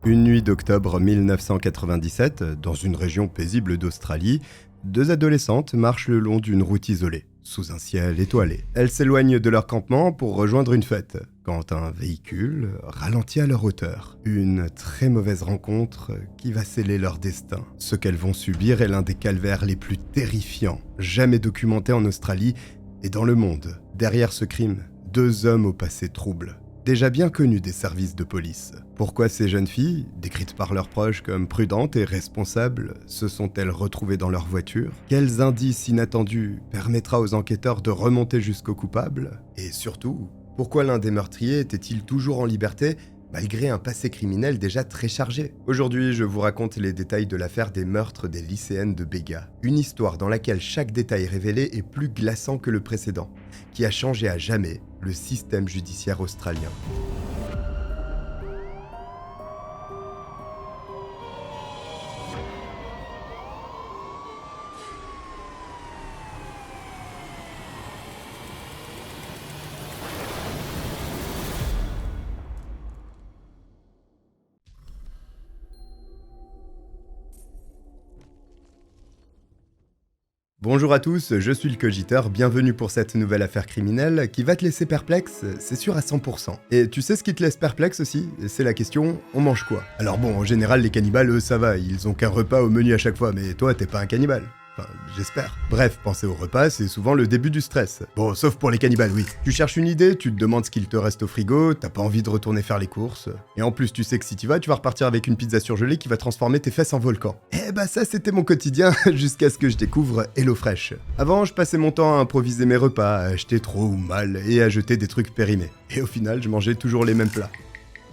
Une nuit d'octobre 1997, dans une région paisible d'Australie, deux adolescentes marchent le long d'une route isolée, sous un ciel étoilé. Elles s'éloignent de leur campement pour rejoindre une fête, quand un véhicule ralentit à leur hauteur. Une très mauvaise rencontre qui va sceller leur destin. Ce qu'elles vont subir est l'un des calvaires les plus terrifiants jamais documentés en Australie et dans le monde. Derrière ce crime, deux hommes au passé trouble, déjà bien connus des services de police. Pourquoi ces jeunes filles, décrites par leurs proches comme prudentes et responsables, se sont-elles retrouvées dans leur voiture? Quels indices inattendus permettra aux enquêteurs de remonter jusqu'au coupable? Et surtout, pourquoi l'un des meurtriers était-il toujours en liberté malgré un passé criminel déjà très chargé? Aujourd'hui, je vous raconte les détails de l'affaire des meurtres des lycéennes de Bega. Une histoire dans laquelle chaque détail révélé est plus glaçant que le précédent, qui a changé à jamais le système judiciaire australien. Bonjour à tous, je suis le Cogiteur, bienvenue pour cette nouvelle affaire criminelle qui va te laisser perplexe, c'est sûr à 100%. Et tu sais ce qui te laisse perplexe aussi? C'est la question, on mange quoi? Alors bon, en général les cannibales eux ça va, ils ont qu'un repas au menu à chaque fois, mais toi t'es pas un cannibale. Enfin, j'espère. Bref, penser au repas, c'est souvent le début du stress. Bon, sauf pour les cannibales, oui. Tu cherches une idée, tu te demandes ce qu'il te reste au frigo, t'as pas envie de retourner faire les courses. Et en plus, tu sais que si tu vas repartir avec une pizza surgelée qui va transformer tes fesses en volcan. Eh bah ça, c'était mon quotidien, jusqu'à ce que je découvre HelloFresh. Avant, je passais mon temps à improviser mes repas, à acheter trop ou mal, et à jeter des trucs périmés. Et au final, je mangeais toujours les mêmes plats.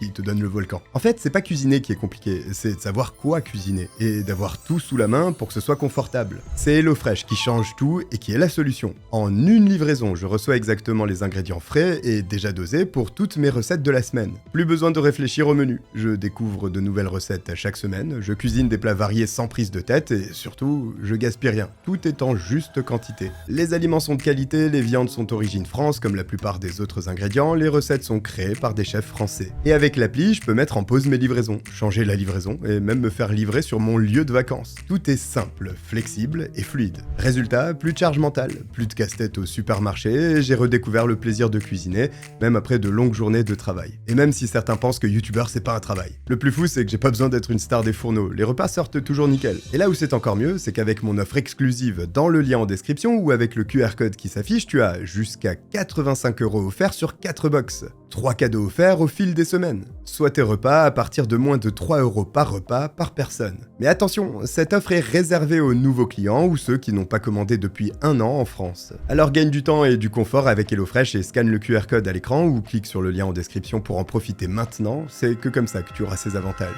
Qui te donne le volcan. En fait, c'est pas cuisiner qui est compliqué, c'est de savoir quoi cuisiner et d'avoir tout sous la main pour que ce soit confortable. C'est HelloFresh qui change tout et qui est la solution. En une livraison, je reçois exactement les ingrédients frais et déjà dosés pour toutes mes recettes de la semaine. Plus besoin de réfléchir au menu. Je découvre de nouvelles recettes à chaque semaine, je cuisine des plats variés sans prise de tête et surtout, je gaspille rien. Tout est en juste quantité. Les aliments sont de qualité, les viandes sont origine France comme la plupart des autres ingrédients, les recettes sont créées par des chefs français. Et avec l'appli, je peux mettre en pause mes livraisons, changer la livraison et même me faire livrer sur mon lieu de vacances. Tout est simple, flexible et fluide. Résultat, plus de charge mentale, plus de casse-tête au supermarché et j'ai redécouvert le plaisir de cuisiner, même après de longues journées de travail. Et même si certains pensent que youtubeur c'est pas un travail. Le plus fou c'est que j'ai pas besoin d'être une star des fourneaux, les repas sortent toujours nickel. Et là où c'est encore mieux, c'est qu'avec mon offre exclusive dans le lien en description ou avec le QR code qui s'affiche, tu as jusqu'à 85 € offerts sur 4 box. 3 cadeaux offerts au fil des semaines. Soit tes repas à partir de moins de 3 € par repas par personne. Mais attention, cette offre est réservée aux nouveaux clients ou ceux qui n'ont pas commandé depuis 1 an en France. Alors gagne du temps et du confort avec HelloFresh et scanne le QR code à l'écran ou clique sur le lien en description pour en profiter maintenant, c'est que comme ça que tu auras ces avantages.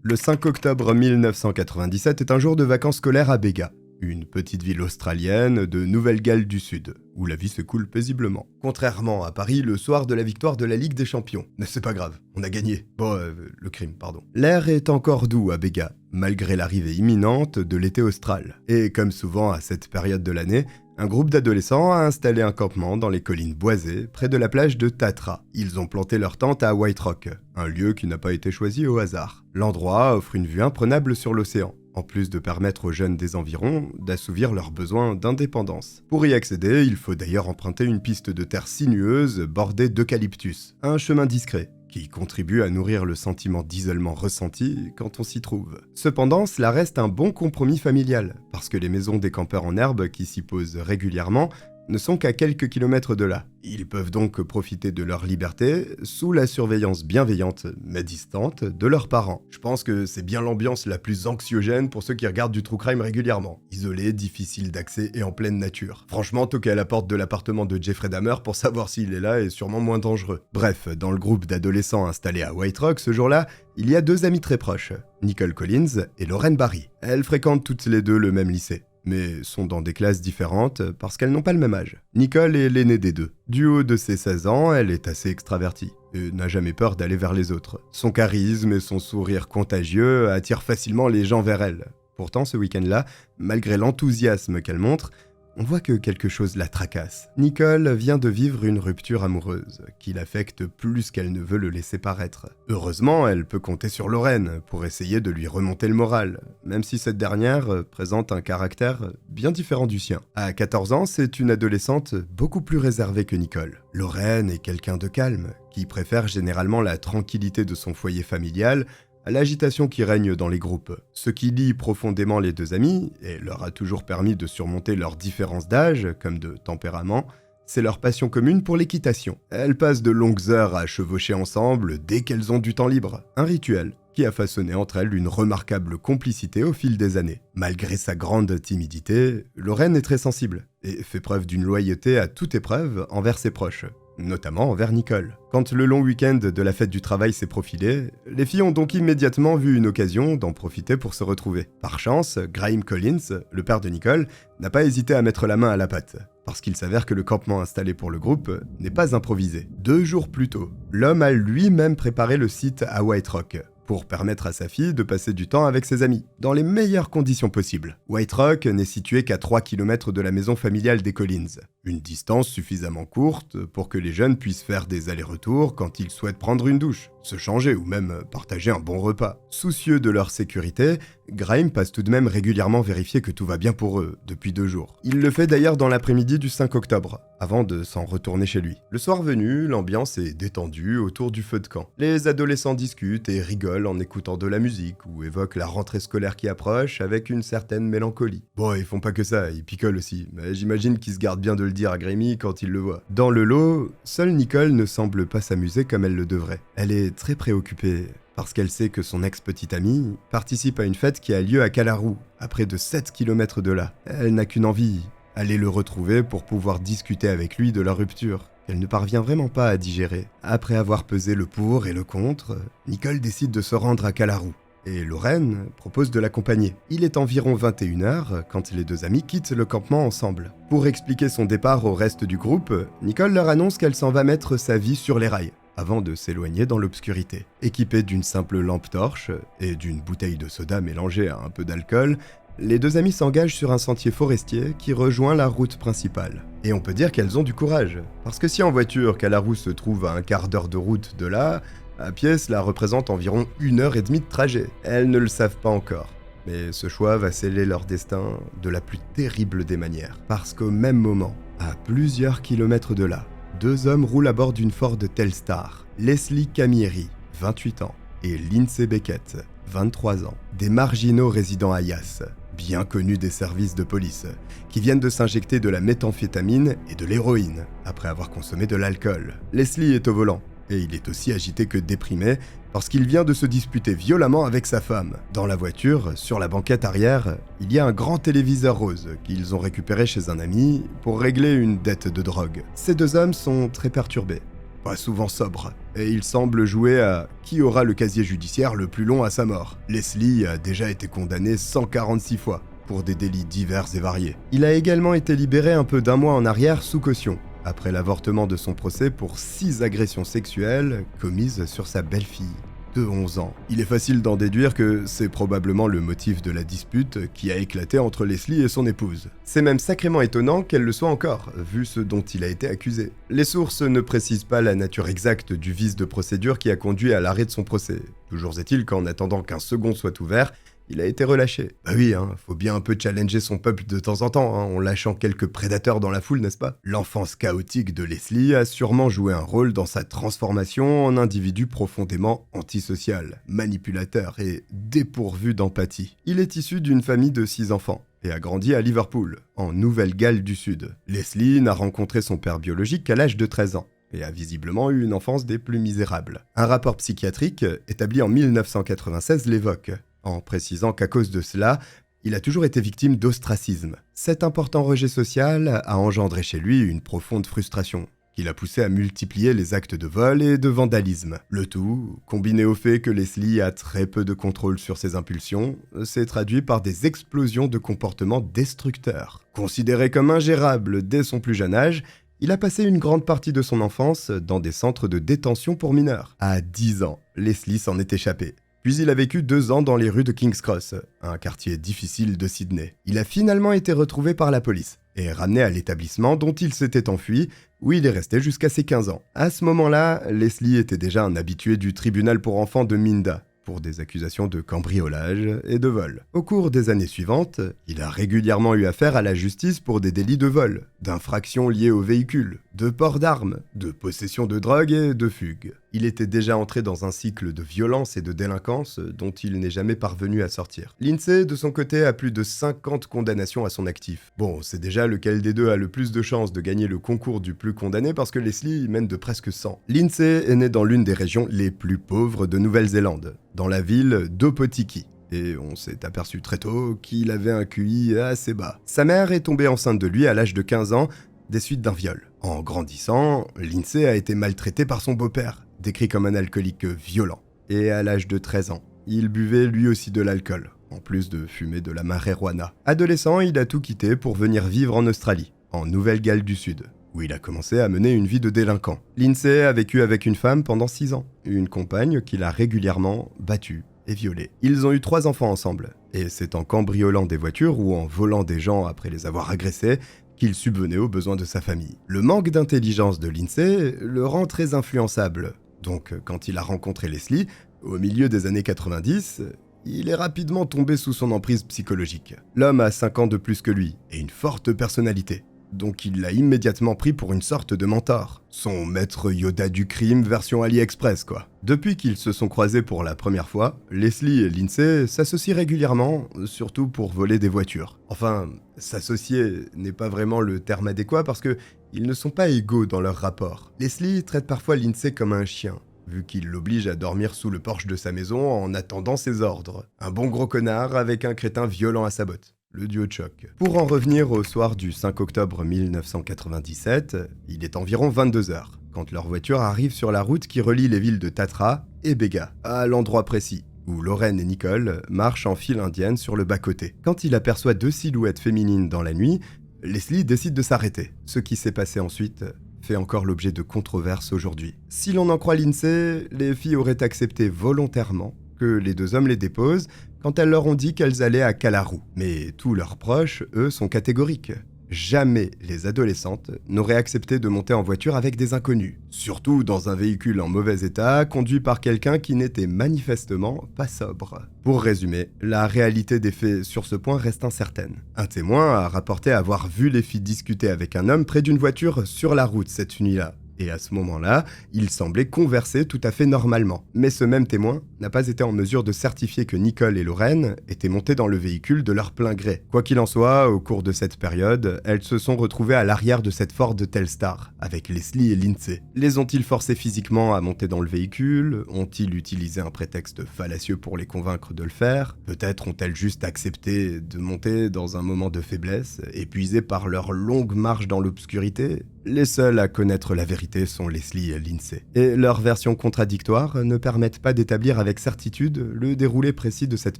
Le 5 octobre 1997 est un jour de vacances scolaires à Bega, une petite ville australienne de Nouvelle-Galles du Sud, où la vie se coule paisiblement. Contrairement à Paris, le soir de la victoire de la Ligue des Champions. Mais c'est pas grave, on a gagné. Bon, le crime, pardon. L'air est encore doux à Bega, malgré l'arrivée imminente de l'été austral. Et comme souvent à cette période de l'année, un groupe d'adolescents a installé un campement dans les collines boisées, près de la plage de Tatra. Ils ont planté leur tente à White Rock, un lieu qui n'a pas été choisi au hasard. L'endroit offre une vue imprenable sur l'océan, en plus de permettre aux jeunes des environs d'assouvir leurs besoins d'indépendance. Pour y accéder, il faut d'ailleurs emprunter une piste de terre sinueuse bordée d'eucalyptus, un chemin discret, qui contribue à nourrir le sentiment d'isolement ressenti quand on s'y trouve. Cependant, cela reste un bon compromis familial, parce que les maisons des campeurs en herbe qui s'y posent régulièrement ne sont qu'à quelques kilomètres de là. Ils peuvent donc profiter de leur liberté sous la surveillance bienveillante, mais distante, de leurs parents. Je pense que c'est bien l'ambiance la plus anxiogène pour ceux qui regardent du true crime régulièrement. Isolé, difficile d'accès et en pleine nature. Franchement, toquer à la porte de l'appartement de Jeffrey Dahmer pour savoir s'il est là est sûrement moins dangereux. Bref, dans le groupe d'adolescents installés à White Rock ce jour-là, il y a deux amies très proches, Nicole Collins et Lauren Barry. Elles fréquentent toutes les deux le même lycée, mais sont dans des classes différentes parce qu'elles n'ont pas le même âge. Nicole est l'aînée des deux. Du haut de ses 16 ans, elle est assez extravertie et n'a jamais peur d'aller vers les autres. Son charisme et son sourire contagieux attirent facilement les gens vers elle. Pourtant, ce week-end-là, malgré l'enthousiasme qu'elle montre, on voit que quelque chose la tracasse. Nicole vient de vivre une rupture amoureuse, qui l'affecte plus qu'elle ne veut le laisser paraître. Heureusement, elle peut compter sur Lorraine pour essayer de lui remonter le moral, même si cette dernière présente un caractère bien différent du sien. À 14 ans, c'est une adolescente beaucoup plus réservée que Nicole. Lorraine est quelqu'un de calme, qui préfère généralement la tranquillité de son foyer familial à l'agitation qui règne dans les groupes. Ce qui lie profondément les deux amis, et leur a toujours permis de surmonter leurs différences d'âge, comme de tempérament, c'est leur passion commune pour l'équitation. Elles passent de longues heures à chevaucher ensemble dès qu'elles ont du temps libre. Un rituel qui a façonné entre elles une remarquable complicité au fil des années. Malgré sa grande timidité, Lorraine est très sensible et fait preuve d'une loyauté à toute épreuve envers ses proches, notamment envers Nicole. Quand le long week-end de la fête du travail s'est profilé, les filles ont donc immédiatement vu une occasion d'en profiter pour se retrouver. Par chance, Graham Collins, le père de Nicole, n'a pas hésité à mettre la main à la pâte, parce qu'il s'avère que le campement installé pour le groupe n'est pas improvisé. 2 jours plus tôt, l'homme a lui-même préparé le site à White Rock, pour permettre à sa fille de passer du temps avec ses amis, dans les meilleures conditions possibles. White Rock n'est situé qu'à 3 km de la maison familiale des Collins, une distance suffisamment courte pour que les jeunes puissent faire des allers-retours quand ils souhaitent prendre une douche, se changer ou même partager un bon repas. Soucieux de leur sécurité, Graham passe tout de même régulièrement vérifier que tout va bien pour eux, depuis 2 jours. Il le fait d'ailleurs dans l'après-midi du 5 octobre, avant de s'en retourner chez lui. Le soir venu, l'ambiance est détendue autour du feu de camp. Les adolescents discutent et rigolent en écoutant de la musique ou évoquent la rentrée scolaire qui approche avec une certaine mélancolie. Bon, ils font pas que ça, ils picolent aussi, mais j'imagine qu'ils se gardent bien de le dire à Grammy quand ils le voient. Dans le lot, seule Nicole ne semble pas s'amuser comme elle le devrait. Elle est très préoccupée parce qu'elle sait que son ex-petite amie participe à une fête qui a lieu à Callaroo, à près de 7 km de là. Elle n'a qu'une envie, aller le retrouver pour pouvoir discuter avec lui de leur rupture, qu'elle ne parvient vraiment pas à digérer. Après avoir pesé le pour et le contre, Nicole décide de se rendre à Callaroo, et Lorraine propose de l'accompagner. Il est environ 21h quand les deux amis quittent le campement ensemble. Pour expliquer son départ au reste du groupe, Nicole leur annonce qu'elle s'en va mettre sa vie sur les rails, avant de s'éloigner dans l'obscurité. Équipée d'une simple lampe torche et d'une bouteille de soda mélangée à un peu d'alcool, les deux amies s'engagent sur un sentier forestier qui rejoint la route principale. Et on peut dire qu'elles ont du courage, parce que si en voiture Callaroo se trouve à un quart d'heure de route de là, à pied cela représente environ 1h30 de trajet. Elles ne le savent pas encore, mais ce choix va sceller leur destin de la plus terrible des manières. Parce qu'au même moment, à plusieurs kilomètres de là, 2 hommes roulent à bord d'une Ford Telstar. Leslie Camilleri, 28 ans, et Lindsay Beckett, 23 ans, des marginaux résidant à Yass, bien connus des services de police, qui viennent de s'injecter de la méthamphétamine et de l'héroïne, après avoir consommé de l'alcool. Leslie est au volant, et il est aussi agité que déprimé, parce qu'il vient de se disputer violemment avec sa femme. Dans la voiture, sur la banquette arrière, il y a un grand téléviseur rose qu'ils ont récupéré chez un ami pour régler une dette de drogue. Ces 2 hommes sont très perturbés, pas souvent sobres, et ils semblent jouer à qui aura le casier judiciaire le plus long à sa mort. Leslie a déjà été condamné 146 fois pour des délits divers et variés. Il a également été libéré un peu d'1 mois en arrière sous caution, après l'avortement de son procès pour 6 agressions sexuelles commises sur sa belle-fille de 11 ans. Il est facile d'en déduire que c'est probablement le motif de la dispute qui a éclaté entre Leslie et son épouse. C'est même sacrément étonnant qu'elle le soit encore, vu ce dont il a été accusé. Les sources ne précisent pas la nature exacte du vice de procédure qui a conduit à l'arrêt de son procès. Toujours est-il qu'en attendant qu'un second soit ouvert, il a été relâché. Bah oui, faut bien un peu challenger son peuple de temps en temps, en lâchant quelques prédateurs dans la foule, n'est-ce pas? L'enfance chaotique de Leslie a sûrement joué un rôle dans sa transformation en individu profondément antisocial, manipulateur et dépourvu d'empathie. Il est issu d'une famille de 6 enfants et a grandi à Liverpool, en Nouvelle-Galles du Sud. Leslie n'a rencontré son père biologique qu'à l'âge de 13 ans. Et a visiblement eu une enfance des plus misérables. Un rapport psychiatrique établi en 1996 l'évoque, en précisant qu'à cause de cela, il a toujours été victime d'ostracisme. Cet important rejet social a engendré chez lui une profonde frustration, qui l'a poussé à multiplier les actes de vol et de vandalisme. Le tout, combiné au fait que Leslie a très peu de contrôle sur ses impulsions, s'est traduit par des explosions de comportements destructeurs. Considéré comme ingérable dès son plus jeune âge, il a passé une grande partie de son enfance dans des centres de détention pour mineurs. À 10 ans, Leslie s'en est échappé. Puis il a vécu 2 ans dans les rues de King's Cross, un quartier difficile de Sydney. Il a finalement été retrouvé par la police et ramené à l'établissement dont il s'était enfui, où il est resté jusqu'à ses 15 ans. À ce moment-là, Leslie était déjà un habitué du tribunal pour enfants de Minda, pour des accusations de cambriolage et de vol. Au cours des années suivantes, il a régulièrement eu affaire à la justice pour des délits de vol, d'infractions liées au véhicule, de port d'armes, de possession de drogue et de fugue. Il était déjà entré dans un cycle de violence et de délinquance dont il n'est jamais parvenu à sortir. Lindsay, de son côté, a plus de 50 condamnations à son actif. Bon, c'est déjà lequel des deux a le plus de chances de gagner le concours du plus condamné parce que Leslie mène de presque 100. Lindsay est né dans l'une des régions les plus pauvres de Nouvelle-Zélande, dans la ville d'Opotiki. Et on s'est aperçu très tôt qu'il avait un QI assez bas. Sa mère est tombée enceinte de lui à l'âge de 15 ans, des suites d'un viol. En grandissant, Lindsay a été maltraité par son beau-père, décrit comme un alcoolique violent. Et à l'âge de 13 ans, il buvait lui aussi de l'alcool, en plus de fumer de la marijuana. Adolescent, il a tout quitté pour venir vivre en Australie, en Nouvelle-Galles du Sud, où il a commencé à mener une vie de délinquant. Lindsay a vécu avec une femme pendant 6 ans, une compagne qu'il a régulièrement battue et violée. Ils ont eu 3 enfants ensemble, et c'est en cambriolant des voitures ou en volant des gens après les avoir agressés qu'il subvenait aux besoins de sa famille. Le manque d'intelligence de Lindsay le rend très influençable. Donc, quand il a rencontré Leslie, au milieu des années 90, il est rapidement tombé sous son emprise psychologique. L'homme a 5 ans de plus que lui, et une forte personnalité. Donc il l'a immédiatement pris pour une sorte de mentor. Son maître Yoda du crime version AliExpress, quoi. Depuis qu'ils se sont croisés pour la première fois, Leslie et Lindsay s'associent régulièrement, surtout pour voler des voitures. Enfin, s'associer n'est pas vraiment le terme adéquat parce que ils ne sont pas égaux dans leur rapport. Leslie traite parfois Lindsay comme un chien, vu qu'il l'oblige à dormir sous le porche de sa maison en attendant ses ordres. Un bon gros connard avec un crétin violent à sa botte. Le duo de choc. Pour en revenir au soir du 5 octobre 1997, il est environ 22h, quand leur voiture arrive sur la route qui relie les villes de Tatra et Bega, à l'endroit précis, où Lorraine et Nicole marchent en file indienne sur le bas-côté. Quand il aperçoit 2 silhouettes féminines dans la nuit, Leslie décide de s'arrêter. Ce qui s'est passé ensuite fait encore l'objet de controverses aujourd'hui. Si l'on en croit Lindsay, les filles auraient accepté volontairement que les 2 hommes les déposent quand elles leur ont dit qu'elles allaient à Kalarou. Mais tous leurs proches, eux, sont catégoriques. Jamais les adolescentes n'auraient accepté de monter en voiture avec des inconnus, surtout dans un véhicule en mauvais état, conduit par quelqu'un qui n'était manifestement pas sobre. Pour résumer, la réalité des faits sur ce point reste incertaine. Un témoin a rapporté avoir vu les filles discuter avec un homme près d'une voiture sur la route cette nuit-là. Et à ce moment-là, il semblait converser tout à fait normalement. Mais ce même témoin n'a pas été en mesure de certifier que Nicole et Lorraine étaient montées dans le véhicule de leur plein gré. Quoi qu'il en soit, au cours de cette période, elles se sont retrouvées à l'arrière de cette Ford Telstar, avec Leslie et Lindsay. Les ont-ils forcés physiquement à monter dans le véhicule? Ont-ils utilisé un prétexte fallacieux pour les convaincre de le faire? Peut-être ont-elles juste accepté de monter dans un moment de faiblesse, épuisées par leur longue marche dans l'obscurité? Les seuls à connaître la vérité sont Leslie et Lindsay. Et leurs versions contradictoires ne permettent pas d'établir avec certitude le déroulé précis de cette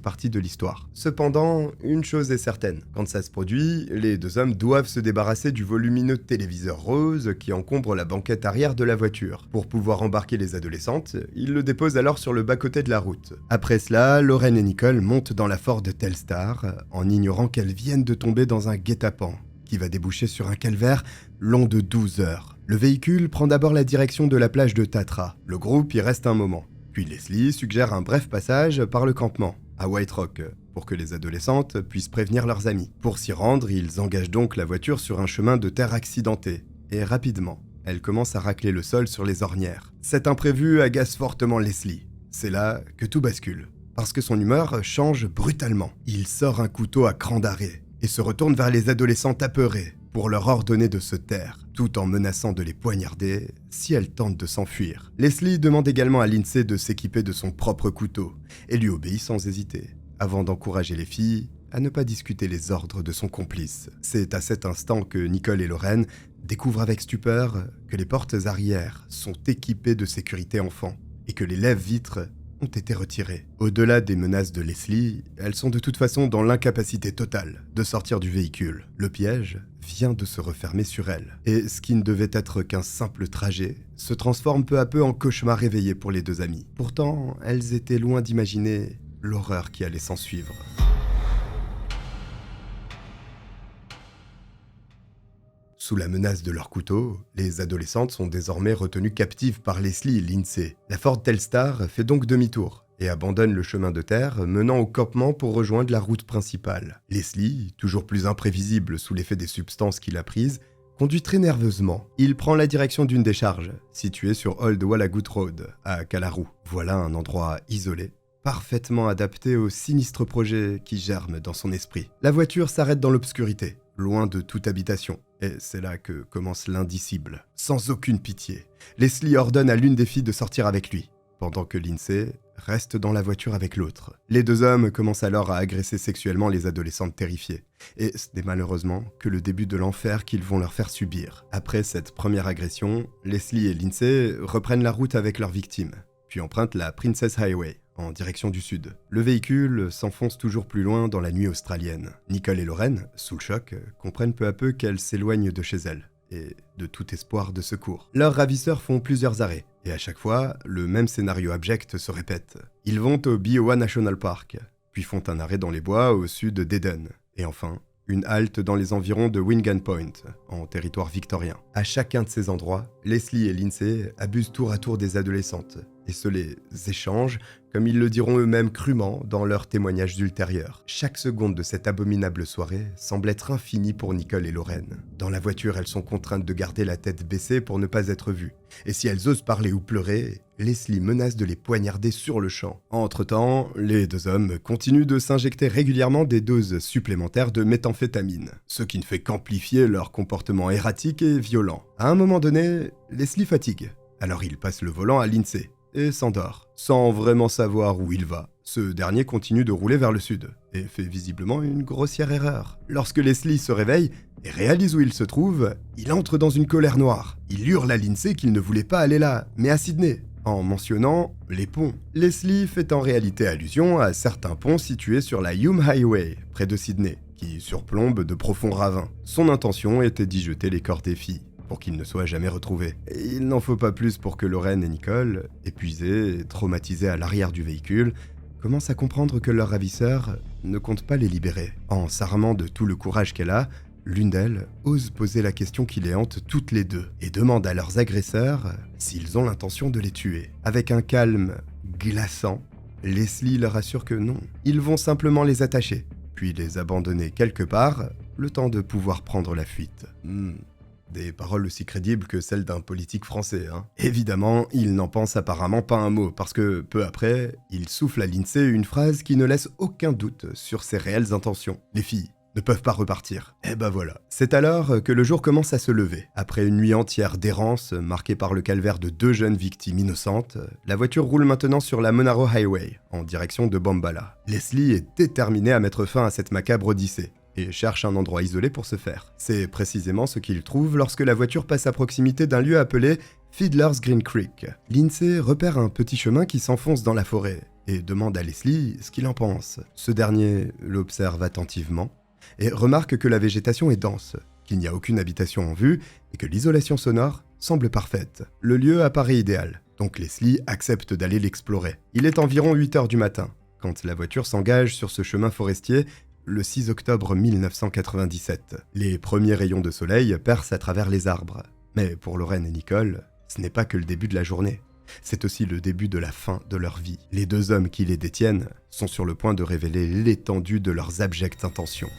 partie de l'histoire. Cependant, une chose est certaine. Quand ça se produit, les 2 hommes doivent se débarrasser du volumineux téléviseur rose qui encombre la banquette arrière de la voiture. Pour pouvoir embarquer les adolescentes, ils le déposent alors sur le bas-côté de la route. Après cela, Lorraine et Nicole montent dans la Ford Telstar, en ignorant qu'elles viennent de tomber dans un guet-apens qui va déboucher sur un calvaire long de 12 heures. Le véhicule prend d'abord la direction de la plage de Tatra. Le groupe y reste un moment. Puis Leslie suggère un bref passage par le campement, à White Rock, pour que les adolescentes puissent prévenir leurs amis. Pour s'y rendre, ils engagent donc la voiture sur un chemin de terre accidenté. Et rapidement, elle commence à racler le sol sur les ornières. Cet imprévu agace fortement Leslie. C'est là que tout bascule, parce que son humeur change brutalement. Il sort un couteau à cran d'arrêt et se retourne vers les adolescentes apeurées pour leur ordonner de se taire, tout en menaçant de les poignarder si elles tentent de s'enfuir. Leslie demande également à Lindsay de s'équiper de son propre couteau et lui obéit sans hésiter, avant d'encourager les filles à ne pas discuter les ordres de son complice. C'est à cet instant que Nicole et Lorraine découvrent avec stupeur que les portes arrière sont équipées de sécurité enfant et que les lèvres-vitres ont été retirées. Au-delà des menaces de Leslie, elles sont de toute façon dans l'incapacité totale de sortir du véhicule. Le piège vient de se refermer sur elles. Et ce qui ne devait être qu'un simple trajet se transforme peu à peu en cauchemar réveillé pour les deux amies. Pourtant, elles étaient loin d'imaginer l'horreur qui allait s'ensuivre. Sous la menace de leurs couteaux, les adolescentes sont désormais retenues captives par Leslie et Lindsay. La Ford Telstar fait donc demi-tour et abandonne le chemin de terre menant au campement pour rejoindre la route principale. Leslie, toujours plus imprévisible sous l'effet des substances qu'il a prises, conduit très nerveusement. Il prend la direction d'une décharge, située sur Old Wallagoot Road, à Callaroo. Voilà un endroit isolé, parfaitement adapté au sinistre projet qui germe dans son esprit. La voiture s'arrête dans l'obscurité, loin de toute habitation. Et c'est là que commence l'indicible. Sans aucune pitié, Leslie ordonne à l'une des filles de sortir avec lui, pendant que Lindsay reste dans la voiture avec l'autre. Les deux hommes commencent alors à agresser sexuellement les adolescentes terrifiées. Et ce n'est malheureusement que le début de l'enfer qu'ils vont leur faire subir. Après cette première agression, Leslie et Lindsay reprennent la route avec leurs victimes, puis empruntent la Princess Highway, en direction du sud. Le véhicule s'enfonce toujours plus loin dans la nuit australienne. Nicole et Lorraine, sous le choc, comprennent peu à peu qu'elles s'éloignent de chez elles, et de tout espoir de secours. Leurs ravisseurs font plusieurs arrêts, et à chaque fois, le même scénario abject se répète. Ils vont au Biawua National Park, puis font un arrêt dans les bois au sud d'Eden, et enfin, une halte dans les environs de Wingan Point, en territoire victorien. À chacun de ces endroits, Leslie et Lindsay abusent tour à tour des adolescentes, et se les échangent, comme ils le diront eux-mêmes crûment dans leurs témoignages ultérieurs. Chaque seconde de cette abominable soirée semble être infinie pour Nicole et Lorraine. Dans la voiture, elles sont contraintes de garder la tête baissée pour ne pas être vues. Et si elles osent parler ou pleurer, Leslie menace de les poignarder sur le champ. Entre-temps, les deux hommes continuent de s'injecter régulièrement des doses supplémentaires de méthamphétamine, ce qui ne fait qu'amplifier leur comportement erratique et violent. À un moment donné, Leslie fatigue. Alors il passe le volant à Lindsay et s'endort, sans vraiment savoir où il va. Ce dernier continue de rouler vers le sud, et fait visiblement une grossière erreur. Lorsque Leslie se réveille et réalise où il se trouve, il entre dans une colère noire. Il hurle à Lindsay qu'il ne voulait pas aller là, mais à Sydney, en mentionnant les ponts. Leslie fait en réalité allusion à certains ponts situés sur la Hume Highway, près de Sydney, qui surplombent de profonds ravins. Son intention était d'y jeter les corps des filles, pour qu'ils ne soient jamais retrouvés. Et il n'en faut pas plus pour que Lorraine et Nicole, épuisées et traumatisées à l'arrière du véhicule, commencent à comprendre que leur ravisseur ne compte pas les libérer. En s'armant de tout le courage qu'elle a, l'une d'elles ose poser la question qui les hante toutes les deux et demande à leurs agresseurs s'ils ont l'intention de les tuer. Avec un calme glaçant, Leslie leur assure que non. Ils vont simplement les attacher, puis les abandonner quelque part, le temps de pouvoir prendre la fuite. Des paroles aussi crédibles que celles d'un politique français, hein. Évidemment, il n'en pense apparemment pas un mot, parce que, peu après, il souffle à Lindsay une phrase qui ne laisse aucun doute sur ses réelles intentions. Les filles ne peuvent pas repartir. Et ben voilà. C'est alors que le jour commence à se lever. Après une nuit entière d'errance, marquée par le calvaire de deux jeunes victimes innocentes, la voiture roule maintenant sur la Monaro Highway, en direction de Bombala. Leslie est déterminée à mettre fin à cette macabre odyssée, et cherche un endroit isolé pour ce faire. C'est précisément ce qu'il trouve lorsque la voiture passe à proximité d'un lieu appelé Fiddler's Green Creek. Lindsay repère un petit chemin qui s'enfonce dans la forêt et demande à Leslie ce qu'il en pense. Ce dernier l'observe attentivement et remarque que la végétation est dense, qu'il n'y a aucune habitation en vue et que l'isolation sonore semble parfaite. Le lieu apparaît idéal, donc Leslie accepte d'aller l'explorer. Il est environ 8h du matin quand la voiture s'engage sur ce chemin forestier le 6 octobre 1997. Les premiers rayons de soleil percent à travers les arbres. Mais pour Lorraine et Nicole, ce n'est pas que le début de la journée. C'est aussi le début de la fin de leur vie. Les deux hommes qui les détiennent sont sur le point de révéler l'étendue de leurs abjectes intentions.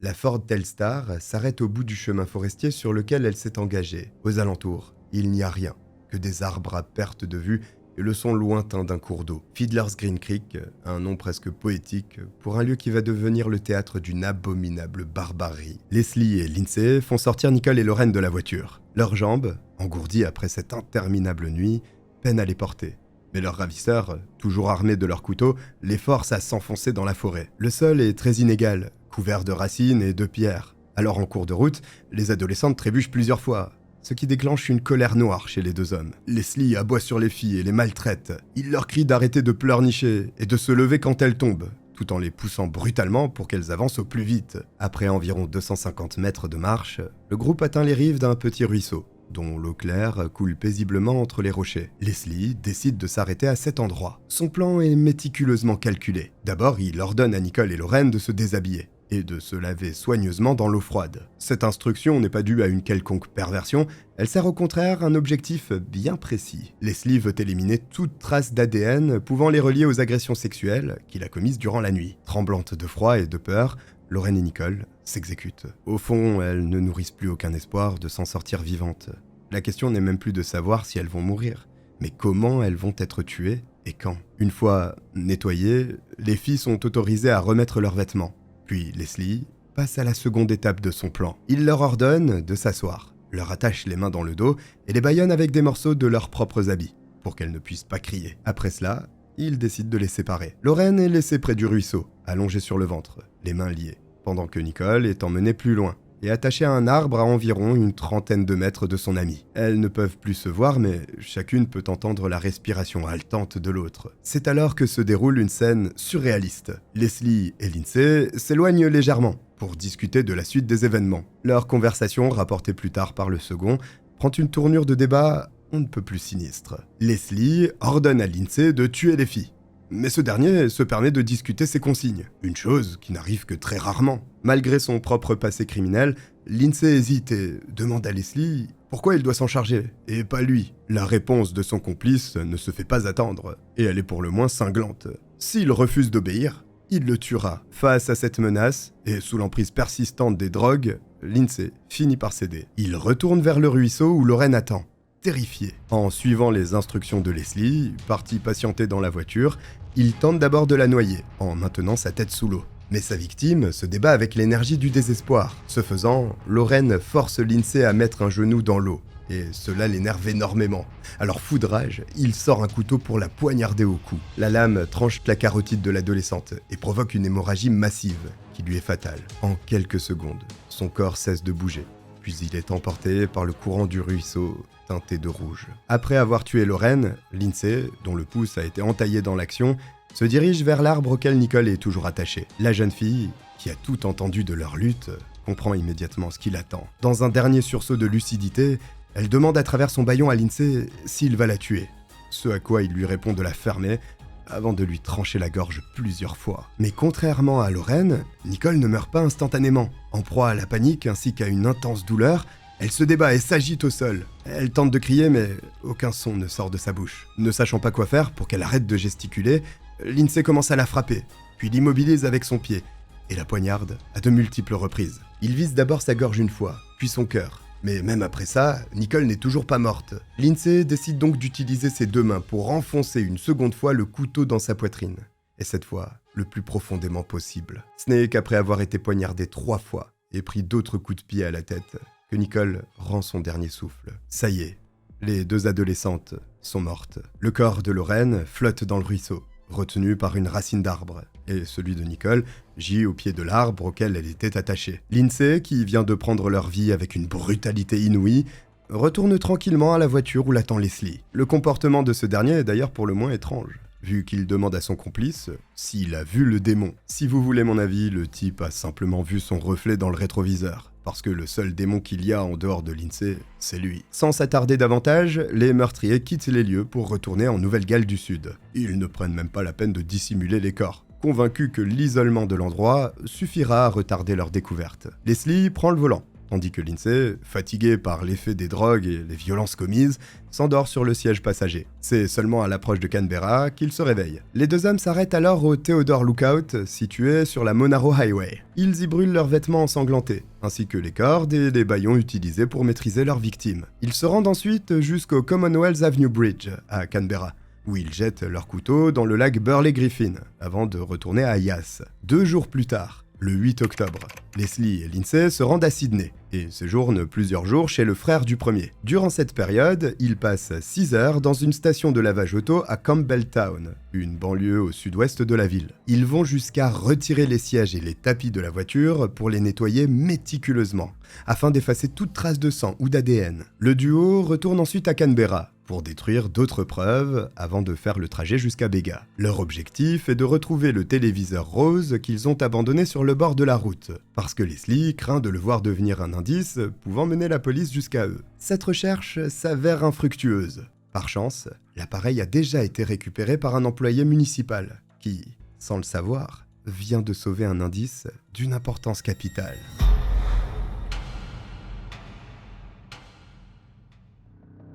La Ford Telstar s'arrête au bout du chemin forestier sur lequel elle s'est engagée. Aux alentours, il n'y a rien, que des arbres à perte de vue et le son lointain d'un cours d'eau. Fiddler's Green Creek, un nom presque poétique pour un lieu qui va devenir le théâtre d'une abominable barbarie. Leslie et Lindsay font sortir Nicole et Lorraine de la voiture. Leurs jambes, engourdies après cette interminable nuit, peinent à les porter. Mais leurs ravisseurs, toujours armés de leurs couteaux, les forcent à s'enfoncer dans la forêt. Le sol est très inégal, couvert de racines et de pierres. Alors en cours de route, les adolescentes trébuchent plusieurs fois. ce qui déclenche une colère noire chez les deux hommes. Leslie aboie sur les filles et les maltraite. Il leur crie d'arrêter de pleurnicher et de se lever quand elles tombent, tout en les poussant brutalement pour qu'elles avancent au plus vite. Après environ 250 mètres de marche, le groupe atteint les rives d'un petit ruisseau, dont l'eau claire coule paisiblement entre les rochers. Leslie décide de s'arrêter à cet endroit. Son plan est méticuleusement calculé. D'abord, il ordonne à Nicole et Lorraine de se déshabiller et de se laver soigneusement dans l'eau froide. Cette instruction n'est pas due à une quelconque perversion, elle sert au contraire un objectif bien précis. Leslie veut éliminer toute trace d'ADN pouvant les relier aux agressions sexuelles qu'il a commises durant la nuit. Tremblantes de froid et de peur, Lorraine et Nicole s'exécutent. Au fond, elles ne nourrissent plus aucun espoir de s'en sortir vivantes. La question n'est même plus de savoir si elles vont mourir, mais comment elles vont être tuées et quand. Une fois nettoyées, les filles sont autorisées à remettre leurs vêtements. Puis Leslie passe à la seconde étape de son plan. Il leur ordonne de s'asseoir, leur attache les mains dans le dos et les bâillonne avec des morceaux de leurs propres habits, pour qu'elles ne puissent pas crier. Après cela, il décide de les séparer. Lorraine est laissée près du ruisseau, allongée sur le ventre, les mains liées, pendant que Nicole est emmenée plus loin et attachée à un arbre à environ une trentaine de mètres de son amie. Elles ne peuvent plus se voir, mais chacune peut entendre la respiration haletante de l'autre. C'est alors que se déroule une scène surréaliste. Leslie et Lindsay s'éloignent légèrement pour discuter de la suite des événements. Leur conversation, rapportée plus tard par le second, prend une tournure de débat on ne peut plus sinistre. Leslie ordonne à Lindsay de tuer les filles. Mais ce dernier se permet de discuter ses consignes, une chose qui n'arrive que très rarement. Malgré son propre passé criminel, Lindsay hésite et demande à Leslie pourquoi il doit s'en charger, et pas lui. La réponse de son complice ne se fait pas attendre, et elle est pour le moins cinglante. S'il refuse d'obéir, il le tuera. Face à cette menace, et sous l'emprise persistante des drogues, Lindsay finit par céder. Il retourne vers le ruisseau où Lorraine attend, terrifié. En suivant les instructions de Leslie, parti patienter dans la voiture, il tente d'abord de la noyer, en maintenant sa tête sous l'eau. Mais sa victime se débat avec l'énergie du désespoir. Ce faisant, Lorraine force Lindsay à mettre un genou dans l'eau, et cela l'énerve énormément. Alors fou de rage, il sort un couteau pour la poignarder au cou. La lame tranche la carotide de l'adolescente et provoque une hémorragie massive, qui lui est fatale. En quelques secondes, son corps cesse de bouger, puis il est emporté par le courant du ruisseau, teinté de rouge. Après avoir tué Lorraine, Lindsay, dont le pouce a été entaillé dans l'action, se dirige vers l'arbre auquel Nicole est toujours attachée. La jeune fille, qui a tout entendu de leur lutte, comprend immédiatement ce qui l'attend. Dans un dernier sursaut de lucidité, elle demande à travers son bâillon à Lindsay s'il va la tuer. Ce à quoi il lui répond de la fermer, avant de lui trancher la gorge plusieurs fois. Mais contrairement à Lorraine, Nicole ne meurt pas instantanément. En proie à la panique ainsi qu'à une intense douleur, elle se débat et s'agite au sol. Elle tente de crier mais aucun son ne sort de sa bouche. Ne sachant pas quoi faire pour qu'elle arrête de gesticuler, Lindsay commence à la frapper, puis l'immobilise avec son pied et la poignarde à de multiples reprises. Il vise d'abord sa gorge une fois, puis son cœur. Mais même après ça, Nicole n'est toujours pas morte. Lindsay décide donc d'utiliser ses deux mains pour enfoncer une seconde fois le couteau dans sa poitrine. Et cette fois, le plus profondément possible. Ce n'est qu'après avoir été poignardée 3 fois et pris d'autres coups de pied à la tête que Nicole rend son dernier souffle. Ça y est, les deux adolescentes sont mortes. Le corps de Lorraine flotte dans le ruisseau, retenu par une racine d'arbre, et celui de Nicole gît au pied de l'arbre auquel elle était attachée. Lindsay, qui vient de prendre leur vie avec une brutalité inouïe, retourne tranquillement à la voiture où l'attend Leslie. Le comportement de ce dernier est d'ailleurs pour le moins étrange, vu qu'il demande à son complice s'il a vu le démon. Si vous voulez mon avis, le type a simplement vu son reflet dans le rétroviseur, parce que le seul démon qu'il y a en dehors de Lindsay, c'est lui. Sans s'attarder davantage, les meurtriers quittent les lieux pour retourner en Nouvelle-Galles du Sud. Ils ne prennent même pas la peine de dissimuler les corps, convaincus que l'isolement de l'endroit suffira à retarder leur découverte. Leslie prend le volant, tandis que Lindsay, fatiguée par l'effet des drogues et les violences commises, s'endort sur le siège passager. C'est seulement à l'approche de Canberra qu'il se réveille. Les deux hommes s'arrêtent alors au Theodore Lookout, situé sur la Monaro Highway. Ils y brûlent leurs vêtements ensanglantés, ainsi que les cordes et les bâillons utilisés pour maîtriser leurs victimes. Ils se rendent ensuite jusqu'au Commonwealth Avenue Bridge, à Canberra, où ils jettent leurs couteaux dans le lac Burley Griffin, avant de retourner à Yass. 2 jours plus tard, le 8 octobre, Leslie et Lindsay se rendent à Sydney et séjourne plusieurs jours chez le frère du premier. Durant cette période, il passe 6 heures dans une station de lavage auto à Campbelltown, une banlieue au sud-ouest de la ville. Ils vont jusqu'à retirer les sièges et les tapis de la voiture pour les nettoyer méticuleusement, afin d'effacer toute trace de sang ou d'ADN. Le duo retourne ensuite à Canberra pour détruire d'autres preuves avant de faire le trajet jusqu'à Bega. Leur objectif est de retrouver le téléviseur rose qu'ils ont abandonné sur le bord de la route, parce que Leslie craint de le voir devenir un indice pouvant mener la police jusqu'à eux. Cette recherche s'avère infructueuse. Par chance, l'appareil a déjà été récupéré par un employé municipal qui, sans le savoir, vient de sauver un indice d'une importance capitale.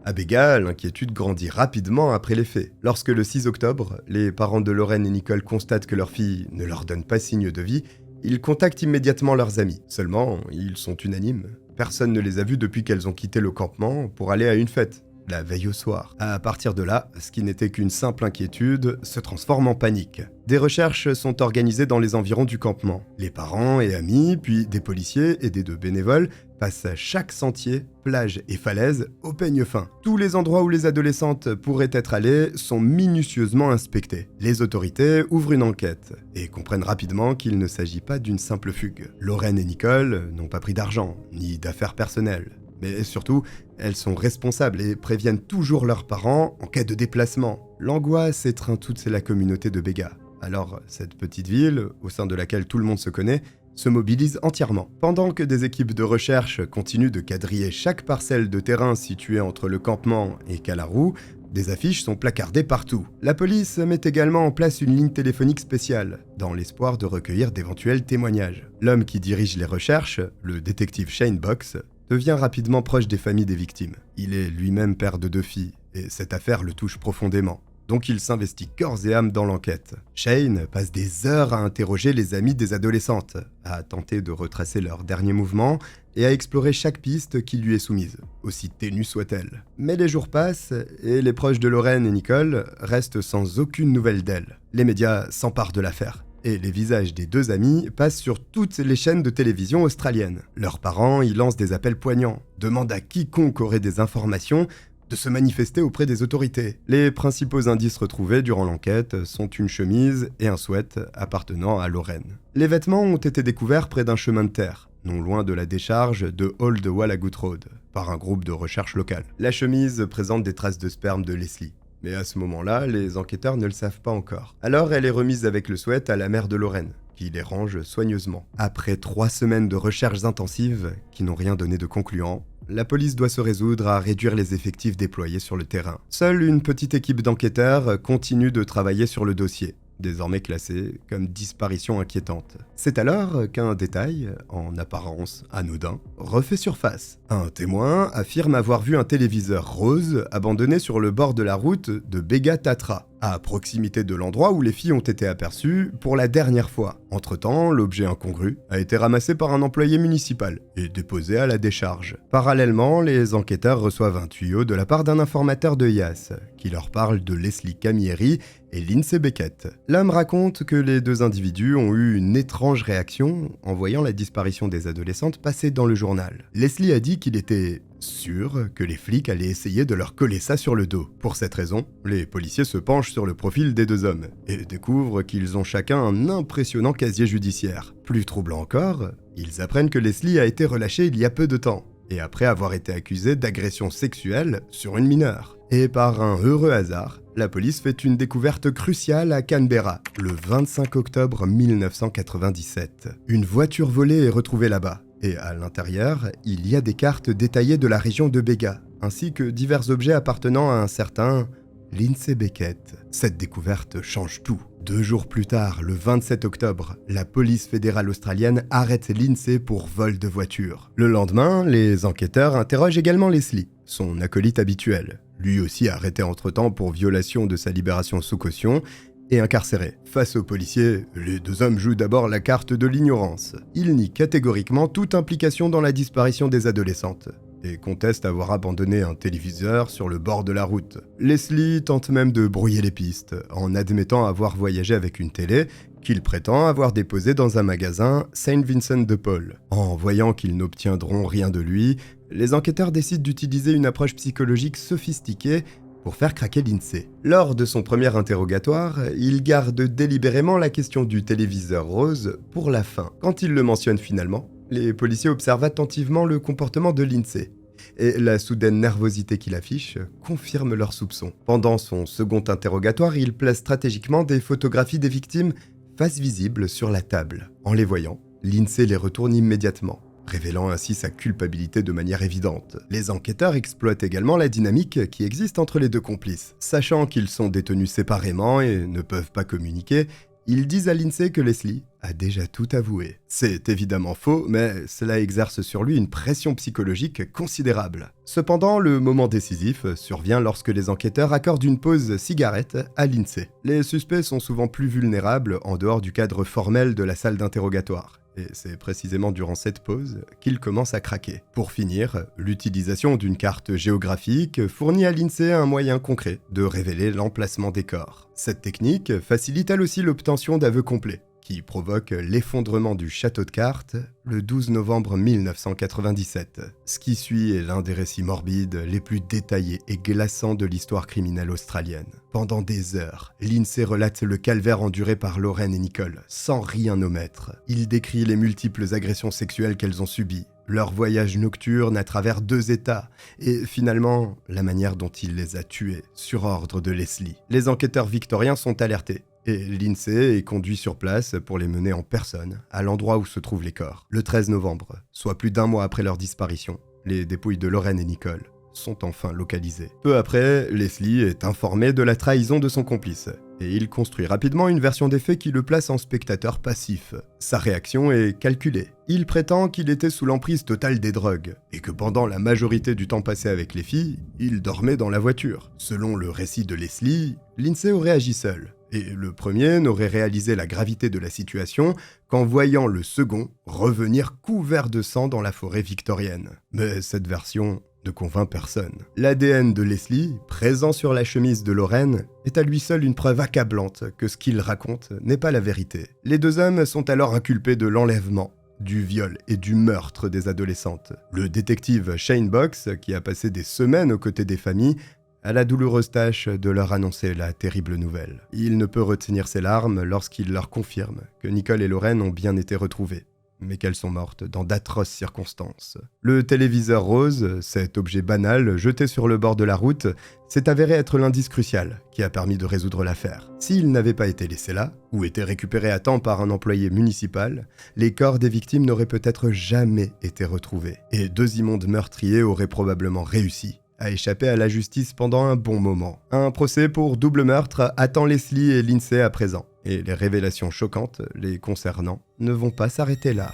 À Bega, l'inquiétude grandit rapidement après les faits. Lorsque le 6 octobre, les parents de Lauren et Nicole constatent que leur fille ne leur donne pas signe de vie, ils contactent immédiatement leurs amis. Seulement, ils sont unanimes. Personne ne les a vus depuis qu'elles ont quitté le campement pour aller à une fête, la veille au soir. À partir de là, ce qui n'était qu'une simple inquiétude se transforme en panique. Des recherches sont organisées dans les environs du campement. Les parents et amis, puis des policiers aidés de bénévoles, passent chaque sentier, plage et falaise au peigne fin. Tous les endroits où les adolescentes pourraient être allées sont minutieusement inspectés. Les autorités ouvrent une enquête et comprennent rapidement qu'il ne s'agit pas d'une simple fugue. Lauren et Nicole n'ont pas pris d'argent, ni d'affaires personnelles. Mais surtout, elles sont responsables et préviennent toujours leurs parents en cas de déplacement. L'angoisse étreint toute la communauté de Bega. Alors, cette petite ville, au sein de laquelle tout le monde se connaît, se mobilise entièrement. Pendant que des équipes de recherche continuent de quadriller chaque parcelle de terrain située entre le campement et Kalaroo, des affiches sont placardées partout. La police met également en place une ligne téléphonique spéciale, dans l'espoir de recueillir d'éventuels témoignages. L'homme qui dirige les recherches, le détective Shane Box, devient rapidement proche des familles des victimes. Il est lui-même père de 2 filles, et cette affaire le touche profondément. Donc il s'investit corps et âme dans l'enquête. Shane passe des heures à interroger les amis des adolescentes, à tenter de retracer leurs derniers mouvements et à explorer chaque piste qui lui est soumise, aussi ténue soit-elle. Mais les jours passent et les proches de Lauren et Nicole restent sans aucune nouvelle d'elles. Les médias s'emparent de l'affaire. Et les visages des 2 amis passent sur toutes les chaînes de télévision australiennes. Leurs parents y lancent des appels poignants, demandent à quiconque aurait des informations de se manifester auprès des autorités. Les principaux indices retrouvés durant l'enquête sont une chemise et un sweat appartenant à Lauren. Les vêtements ont été découverts près d'un chemin de terre, non loin de la décharge de Old Wallagoot Road, par un groupe de recherche local. La chemise présente des traces de sperme de Leslie. Mais à ce moment-là, les enquêteurs ne le savent pas encore. Alors elle est remise avec le sweat à la mère de Lauren, qui les range soigneusement. Après 3 semaines de recherches intensives qui n'ont rien donné de concluant, la police doit se résoudre à réduire les effectifs déployés sur le terrain. Seule une petite équipe d'enquêteurs continue de travailler sur le dossier, désormais classé comme disparition inquiétante. C'est alors qu'un détail, en apparence anodin, refait surface. Un témoin affirme avoir vu un téléviseur rose abandonné sur le bord de la route de Bega Tatra, à proximité de l'endroit où les filles ont été aperçues pour la dernière fois. Entre-temps, l'objet incongru a été ramassé par un employé municipal et déposé à la décharge. Parallèlement, les enquêteurs reçoivent un tuyau de la part d'un informateur de Yass, qui leur parle de Leslie Camilleri et Lindsay Beckett. L'homme raconte que les 2 individus ont eu une étrange réaction en voyant la disparition des adolescentes passer dans le journal. Leslie a dit qu'il était sûr que les flics allaient essayer de leur coller ça sur le dos. Pour cette raison, les policiers se penchent sur le profil des 2 hommes et découvrent qu'ils ont chacun un impressionnant casier judiciaire. Plus troublant encore, ils apprennent que Leslie a été relâchée il y a peu de temps, et après avoir été accusée d'agression sexuelle sur une mineure. Et par un heureux hasard, la police fait une découverte cruciale à Canberra, le 25 octobre 1997. Une voiture volée est retrouvée là-bas. Et à l'intérieur, il y a des cartes détaillées de la région de Bega, ainsi que divers objets appartenant à un certain Lindsay Beckett. Cette découverte change tout. 2 jours plus tard, le 27 octobre, la police fédérale australienne arrête Lindsay pour vol de voiture. Le lendemain, les enquêteurs interrogent également Leslie, son acolyte habituel, lui aussi arrêté entre-temps pour violation de sa libération sous caution, et incarcéré. Face aux policiers, les 2 hommes jouent d'abord la carte de l'ignorance. Ils nient catégoriquement toute implication dans la disparition des adolescentes. et conteste avoir abandonné un téléviseur sur le bord de la route. Leslie tente même de brouiller les pistes, en admettant avoir voyagé avec une télé qu'il prétend avoir déposée dans un magasin Saint Vincent de Paul. En voyant qu'ils n'obtiendront rien de lui, les enquêteurs décident d'utiliser une approche psychologique sophistiquée pour faire craquer Lindsay. Lors de son premier interrogatoire, il garde délibérément la question du téléviseur rose pour la fin. Quand il le mentionne finalement, les policiers observent attentivement le comportement de Lindsay, et la soudaine nervosité qu'il affiche confirme leurs soupçons. Pendant son second interrogatoire, il place stratégiquement des photographies des victimes face visible sur la table. En les voyant, Lindsay les retourne immédiatement, révélant ainsi sa culpabilité de manière évidente. Les enquêteurs exploitent également la dynamique qui existe entre les deux complices. Sachant qu'ils sont détenus séparément et ne peuvent pas communiquer, ils disent à Lindsay que Leslie a déjà tout avoué. C'est évidemment faux, mais cela exerce sur lui une pression psychologique considérable. Cependant, le moment décisif survient lorsque les enquêteurs accordent une pause cigarette à Lindsay. Les suspects sont souvent plus vulnérables en dehors du cadre formel de la salle d'interrogatoire. Et c'est précisément durant cette pause qu'il commence à craquer. Pour finir, l'utilisation d'une carte géographique fournit à Lindsay un moyen concret de révéler l'emplacement des corps. Cette technique facilite elle aussi l'obtention d'aveux complets, qui provoque l'effondrement du château de cartes le 12 novembre 1997. Ce qui suit est l'un des récits morbides les plus détaillés et glaçants de l'histoire criminelle australienne. Pendant des heures, Lindsay relate le calvaire enduré par Lorraine et Nicole, sans rien omettre. Il décrit les multiples agressions sexuelles qu'elles ont subies, leur voyage nocturne à travers 2 États, et finalement, la manière dont il les a tuées, sur ordre de Leslie. Les enquêteurs victoriens sont alertés, et Lindsay est conduit sur place pour les mener en personne à l'endroit où se trouvent les corps. Le 13 novembre, soit plus d'1 mois après leur disparition, les dépouilles de Lorraine et Nicole sont enfin localisées. Peu après, Leslie est informé de la trahison de son complice, et il construit rapidement une version des faits qui le place en spectateur passif. Sa réaction est calculée. Il prétend qu'il était sous l'emprise totale des drogues, et que pendant la majorité du temps passé avec les filles, il dormait dans la voiture. Selon le récit de Leslie, Lindsay aurait agi seul, et le premier n'aurait réalisé la gravité de la situation qu'en voyant le second revenir couvert de sang dans la forêt victorienne. Mais cette version ne convainc personne. L'ADN de Leslie, présent sur la chemise de Lorraine, est à lui seul une preuve accablante que ce qu'il raconte n'est pas la vérité. Les 2 hommes sont alors inculpés de l'enlèvement, du viol et du meurtre des adolescentes. Le détective Shane Box, qui a passé des semaines aux côtés des familles, a la douloureuse tâche de leur annoncer la terrible nouvelle. Il ne peut retenir ses larmes lorsqu'il leur confirme que Nicole et Lorraine ont bien été retrouvées, mais qu'elles sont mortes dans d'atroces circonstances. Le téléviseur rose, cet objet banal jeté sur le bord de la route, s'est avéré être l'indice crucial qui a permis de résoudre l'affaire. S'il n'avait pas été laissé là, ou été récupéré à temps par un employé municipal, les corps des victimes n'auraient peut-être jamais été retrouvés, et 2 immondes meurtriers auraient probablement réussi à échapper à la justice pendant un bon moment. Un procès pour double meurtre attend Leslie et Lindsay à présent, et les révélations choquantes les concernant ne vont pas s'arrêter là.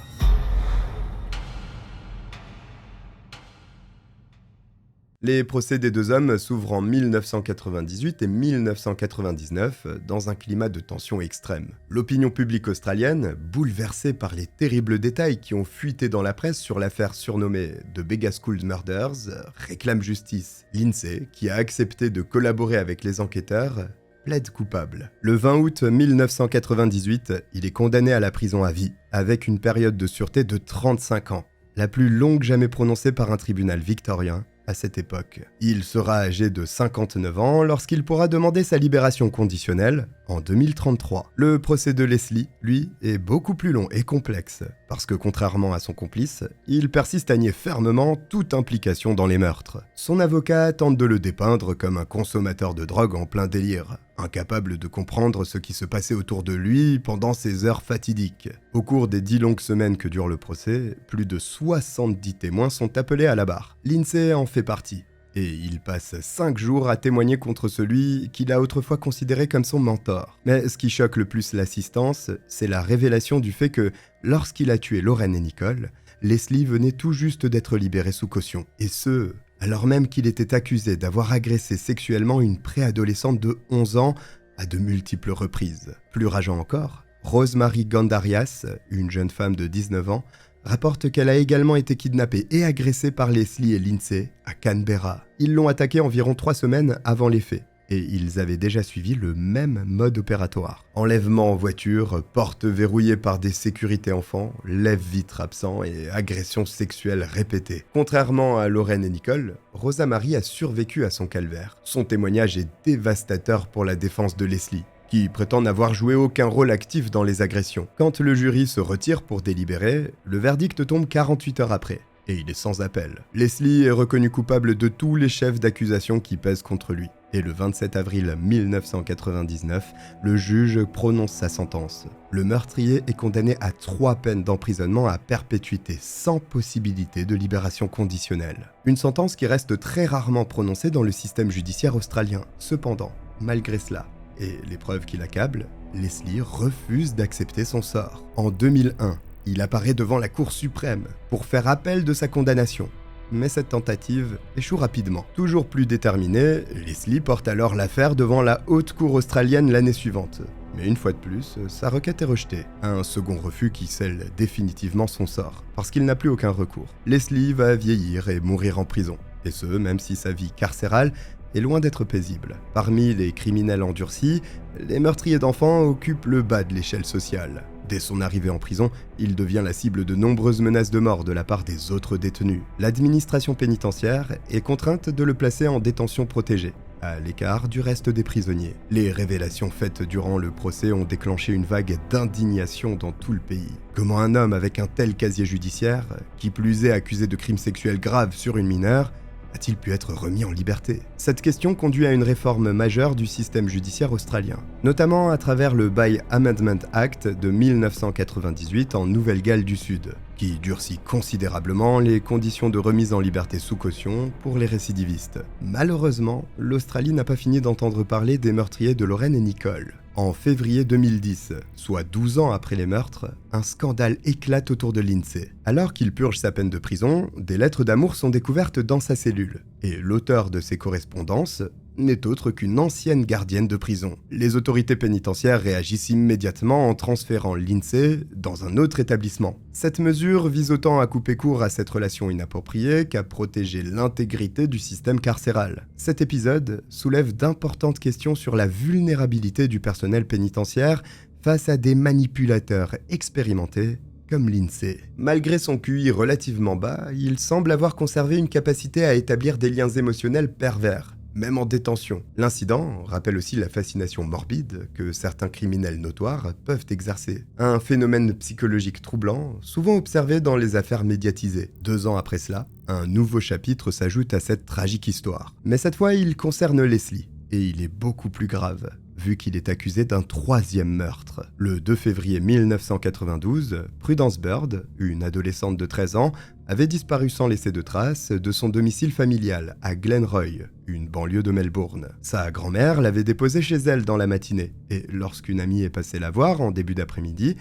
Les procès des 2 hommes s'ouvrent en 1998 et 1999 dans un climat de tension extrême. L'opinion publique australienne, bouleversée par les terribles détails qui ont fuité dans la presse sur l'affaire surnommée The Bega School Murders, réclame justice. Lindsay, qui a accepté de collaborer avec les enquêteurs, plaide coupable. Le 20 août 1998, il est condamné à la prison à vie, avec une période de sûreté de 35 ans, la plus longue jamais prononcée par un tribunal victorien à cette époque. Il sera âgé de 59 ans lorsqu'il pourra demander sa libération conditionnelle en 2033. Le procès de Leslie, lui, est beaucoup plus long et complexe, parce que contrairement à son complice, il persiste à nier fermement toute implication dans les meurtres. Son avocat tente de le dépeindre comme un consommateur de drogue en plein délire, incapable de comprendre ce qui se passait autour de lui pendant ces heures fatidiques. Au cours des 10 longues semaines que dure le procès, plus de 70 témoins sont appelés à la barre. Lindsay en fait partie, et il passe 5 jours à témoigner contre celui qu'il a autrefois considéré comme son mentor. Mais ce qui choque le plus l'assistance, c'est la révélation du fait que, lorsqu'il a tué Lorraine et Nicole, Leslie venait tout juste d'être libéré sous caution, et ce, alors même qu'il était accusé d'avoir agressé sexuellement une préadolescente de 11 ans à de multiples reprises. Plus rageant encore, Rosemary Gandarias, une jeune femme de 19 ans, rapporte qu'elle a également été kidnappée et agressée par Leslie et Lindsay à Canberra. Ils l'ont attaquée environ 3 semaines avant les faits. Et ils avaient déjà suivi le même mode opératoire. Enlèvement en voiture, porte verrouillée par des sécurités enfants, lève-vitre absent et agressions sexuelles répétées. Contrairement à Lorraine et Nicole, Rosa Marie a survécu à son calvaire. Son témoignage est dévastateur pour la défense de Leslie, qui prétend n'avoir joué aucun rôle actif dans les agressions. Quand le jury se retire pour délibérer, le verdict tombe 48 heures après. Et il est sans appel. Leslie est reconnu coupable de tous les chefs d'accusation qui pèsent contre lui. Et le 27 avril 1999, le juge prononce sa sentence. Le meurtrier est condamné à 3 peines d'emprisonnement à perpétuité, sans possibilité de libération conditionnelle. Une sentence qui reste très rarement prononcée dans le système judiciaire australien. Cependant, malgré cela, et les preuves qui l'accablent, Leslie refuse d'accepter son sort. En 2001, il apparaît devant la Cour suprême pour faire appel de sa condamnation. Mais cette tentative échoue rapidement. Toujours plus déterminé, Leslie porte alors l'affaire devant la Haute Cour australienne l'année suivante. Mais une fois de plus, sa requête est rejetée. Un second refus qui scelle définitivement son sort, parce qu'il n'a plus aucun recours. Leslie va vieillir et mourir en prison. Et ce, même si sa vie carcérale est loin d'être paisible. Parmi les criminels endurcis, les meurtriers d'enfants occupent le bas de l'échelle sociale. Dès son arrivée en prison, il devient la cible de nombreuses menaces de mort de la part des autres détenus. L'administration pénitentiaire est contrainte de le placer en détention protégée, à l'écart du reste des prisonniers. Les révélations faites durant le procès ont déclenché une vague d'indignation dans tout le pays. Comment un homme avec un tel casier judiciaire, qui plus est accusé de crimes sexuels graves sur une mineure, a-t-il pu être remis en liberté? Cette question conduit à une réforme majeure du système judiciaire australien, notamment à travers le By Amendment Act de 1998 en Nouvelle-Galles du Sud, qui durcit considérablement les conditions de remise en liberté sous caution pour les récidivistes. Malheureusement, l'Australie n'a pas fini d'entendre parler des meurtriers de Lorraine et Nicole. En février 2010, soit 12 ans après les meurtres, un scandale éclate autour de Lindsay. Alors qu'il purge sa peine de prison, des lettres d'amour sont découvertes dans sa cellule. Et l'auteur de ces correspondances n'est autre qu'une ancienne gardienne de prison. Les autorités pénitentiaires réagissent immédiatement en transférant Lindsay dans un autre établissement. Cette mesure vise autant à couper court à cette relation inappropriée qu'à protéger l'intégrité du système carcéral. Cet épisode soulève d'importantes questions sur la vulnérabilité du personnel pénitentiaire face à des manipulateurs expérimentés comme Lindsay. Malgré son QI relativement bas, il semble avoir conservé une capacité à établir des liens émotionnels pervers, même en détention. L'incident rappelle aussi la fascination morbide que certains criminels notoires peuvent exercer. Un phénomène psychologique troublant, souvent observé dans les affaires médiatisées. 2 ans après cela, un nouveau chapitre s'ajoute à cette tragique histoire. Mais cette fois, il concerne Leslie, et il est beaucoup plus grave, vu qu'il est accusé d'un 3e meurtre. Le 2 février 1992, Prudence Bird, une adolescente de 13 ans, avait disparu sans laisser de traces de son domicile familial à Glenroy, une banlieue de Melbourne. Sa grand-mère l'avait déposée chez elle dans la matinée, et lorsqu'une amie est passée la voir en début d'après-midi,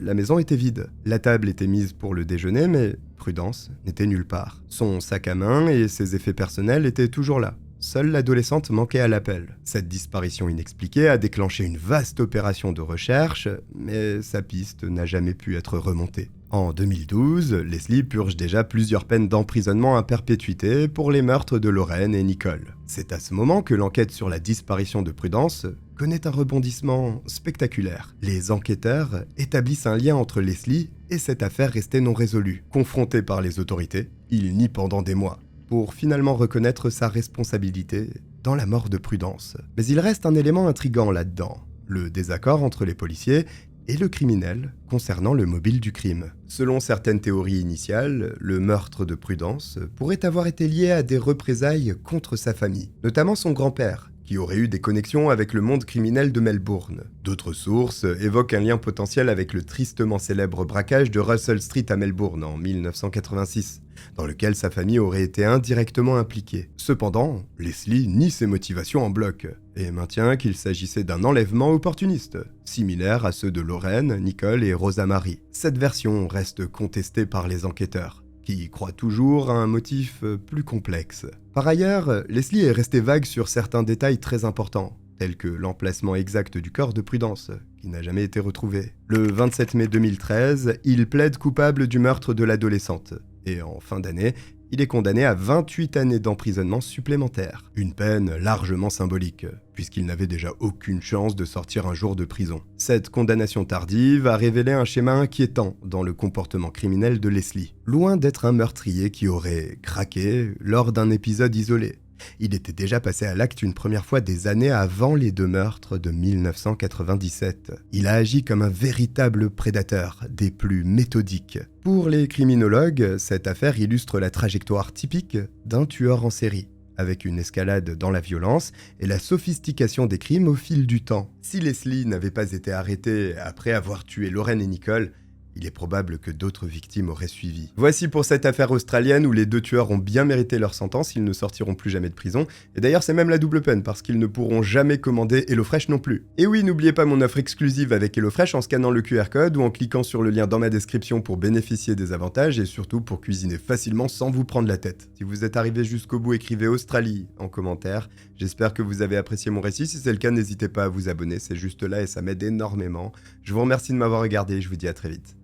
la maison était vide. La table était mise pour le déjeuner, mais Prudence n'était nulle part. Son sac à main et ses effets personnels étaient toujours là. Seule l'adolescente manquait à l'appel. Cette disparition inexpliquée a déclenché une vaste opération de recherche, mais sa piste n'a jamais pu être remontée. En 2012, Leslie purge déjà plusieurs peines d'emprisonnement à perpétuité pour les meurtres de Lorraine et Nicole. C'est à ce moment que l'enquête sur la disparition de Prudence connaît un rebondissement spectaculaire. Les enquêteurs établissent un lien entre Leslie et cette affaire restée non résolue. Confronté par les autorités, il nie pendant des mois, pour finalement reconnaître sa responsabilité dans la mort de Prudence. Mais il reste un élément intriguant là-dedans, le désaccord entre les policiers et le criminel concernant le mobile du crime. Selon certaines théories initiales, le meurtre de Prudence pourrait avoir été lié à des représailles contre sa famille, notamment son grand-père, qui aurait eu des connexions avec le monde criminel de Melbourne. D'autres sources évoquent un lien potentiel avec le tristement célèbre braquage de Russell Street à Melbourne en 1986, dans lequel sa famille aurait été indirectement impliquée. Cependant, Leslie nie ses motivations en bloc et maintient qu'il s'agissait d'un enlèvement opportuniste, similaire à ceux de Lorraine, Nicole et Rosa Marie. Cette version reste contestée par les enquêteurs, qui croient toujours à un motif plus complexe. Par ailleurs, Leslie est restée vague sur certains détails très importants, tels que l'emplacement exact du corps de Prudence, qui n'a jamais été retrouvé. Le 27 mai 2013, il plaide coupable du meurtre de l'adolescente, et en fin d'année, il est condamné à 28 années d'emprisonnement supplémentaires. Une peine largement symbolique, puisqu'il n'avait déjà aucune chance de sortir un jour de prison. Cette condamnation tardive a révélé un schéma inquiétant dans le comportement criminel de Leslie. Loin d'être un meurtrier qui aurait craqué lors d'un épisode isolé, il était déjà passé à l'acte une première fois des années avant les 2 meurtres de 1997. Il a agi comme un véritable prédateur, des plus méthodiques. Pour les criminologues, cette affaire illustre la trajectoire typique d'un tueur en série, avec une escalade dans la violence et la sophistication des crimes au fil du temps. Si Leslie n'avait pas été arrêtée après avoir tué Lorraine et Nicole, il est probable que d'autres victimes auraient suivi. Voici pour cette affaire australienne où les 2 tueurs ont bien mérité leur sentence, ils ne sortiront plus jamais de prison. Et d'ailleurs c'est même la double peine parce qu'ils ne pourront jamais commander HelloFresh non plus. Et oui, n'oubliez pas mon offre exclusive avec HelloFresh en scannant le QR code ou en cliquant sur le lien dans ma description pour bénéficier des avantages et surtout pour cuisiner facilement sans vous prendre la tête. Si vous êtes arrivé jusqu'au bout, écrivez Australie en commentaire. J'espère que vous avez apprécié mon récit, si c'est le cas n'hésitez pas à vous abonner, c'est juste là et ça m'aide énormément. Je vous remercie de m'avoir regardé et je vous dis à très vite.